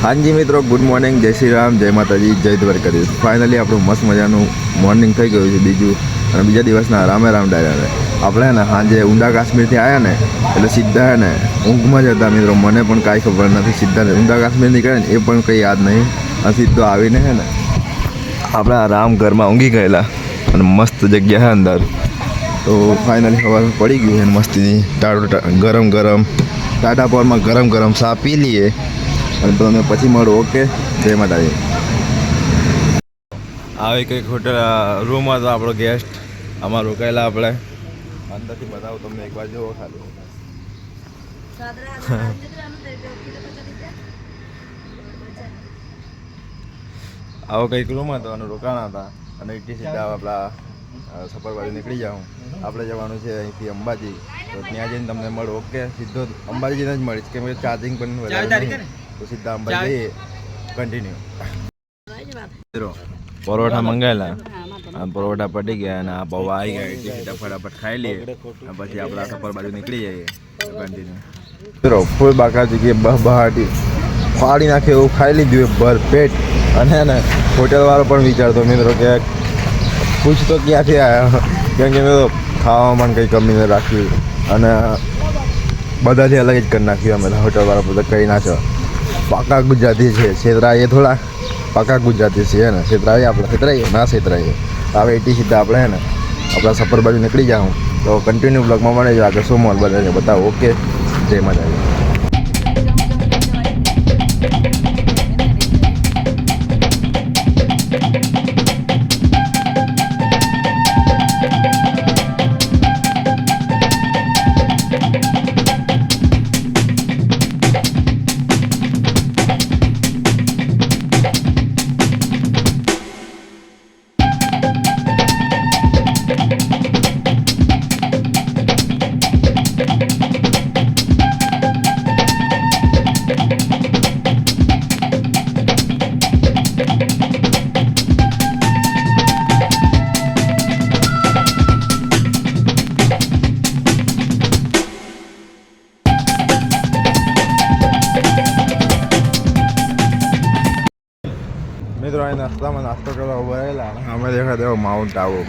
हाँ जी मित्रों, good morning, जय श्री राम, जय माताजी, जय द्वारकाधीश। फाइनली આપણું મસ્ત મજાનું મોર્નિંગ થઈ ગયું છે બીજું, અને બીજા દિવસના રામે રામ ડાયરા આપણે ને સાંજે ઊંડા કાશ્મીરથી આવ્યા ને એટલે સીધા હે ને ઊંઘમાં જ હતા મિત્રો. મને પણ કાંઈ ખબર નથી, સીધા ઊંડા કાશ્મીર નીકળે ને એ પણ કંઈ યાદ નહીં. અને સીધો આવીને હે ને આપણે આરામ ઘરમાં ઊંઘી ગયેલા અને મસ્ત જગ્યા છે અંદર. તો ફાઇનલી સવાર પડી ગયું છે મસ્તીની ગરમ ગરમ ટાટા પોરમાં ગરમ ગરમ ચા પી લઈએ અને તમે પછી મળો. ઓકે, જય માતાજી. આવી કંઈક હોટલ રૂમ હતો આપણો ગેસ્ટ, આમાં રોકાયેલા આપણે. અંદરથી બતાવું તમને એકવાર જોવો ખાલી. આવો કંઈક રૂમ હતો અને રોકાણા હતા અને એટલી સીધા આપણા સફર બાજુ નીકળી જાઉં. આપણે જવાનું છે અહીંથી અંબાજી, તો ત્યાં જઈને તમને મળો. ઓકે, સીધો અંબાજી જઈને જ મળીશ, કેમ કે ચાર્જિંગ પણ વધારે નહીં, તો સીધા અંબાજી જઈએ. કન્ટિન્યુ. પરોઠા મંગાવેલા અને પરોઠા પટી ગયા અને આ પૌવા આવી ગયા એટલે સીધા ફટાફટ ખાઈ લઈએ અને પછી આપણા સફર બાજુ નીકળી જઈએ. કન્ટિન્યુ. મિત્રો ફૂલ બાકાજી કે બહાટી ફાડી નાખે એવું ખાઈ લીધું ભર પેટ. અને ને હોટલવાળો પણ વિચારતો મિત્રો કે પૂછતો ક્યાંથી આવ્યા, કેમ કે મેં તો ખાવામાં કંઈ કમી ન રાખી અને બધાથી અલગ જ કરી નાખ્યું. અમે હોટલવાળા બધા કહી ના છો પાકા ગુજરાતી છે, છેતરાઈએ થોડા પાકા ગુજરાતી છે ને, છેતરાઈએ આપણે છેતરાઈએ ના છેતરાઈએ. હવે એટી સીધા આપણે હે ને આપણા સફર બાજુ નીકળી જાઉં. તો કન્ટિન્યુ બ્લોગમાં મળે છે આગળ શું મોલ બધાને બતાવો. ઓકે, જય માતાજી. મિત્રો અહીં નાસ્તામાં નાસ્તો કરવા ઉભા રહેલા અમે દેખા દેવો માઉન્ટ આબુ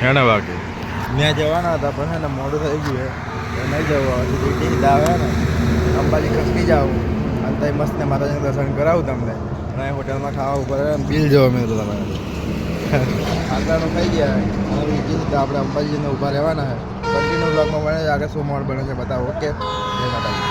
હે ને. બાકી ત્યાં જવાના હતા પણ હે ને મોડું થઈ ગયું છે, નહીં જવું. સીધા આવે ને અંબાજી ખસકી જાઉં અને ત્યાં મસ્ત માતાજીનું દર્શન કરાવું તમને અને અહીં હોટલમાં ખાવા ઉપર બિલ જવો મિત્રો. તમે આગળનું થઈ ગયા અને બીજી રીતે આપણે અંબાજીને ઊભા રહેવાના છે. કન્ટિન્યુ બ્લોગમાં મળે આગળ શું મોડ બને છે બતાવો. ઓકે, જય માતાજી.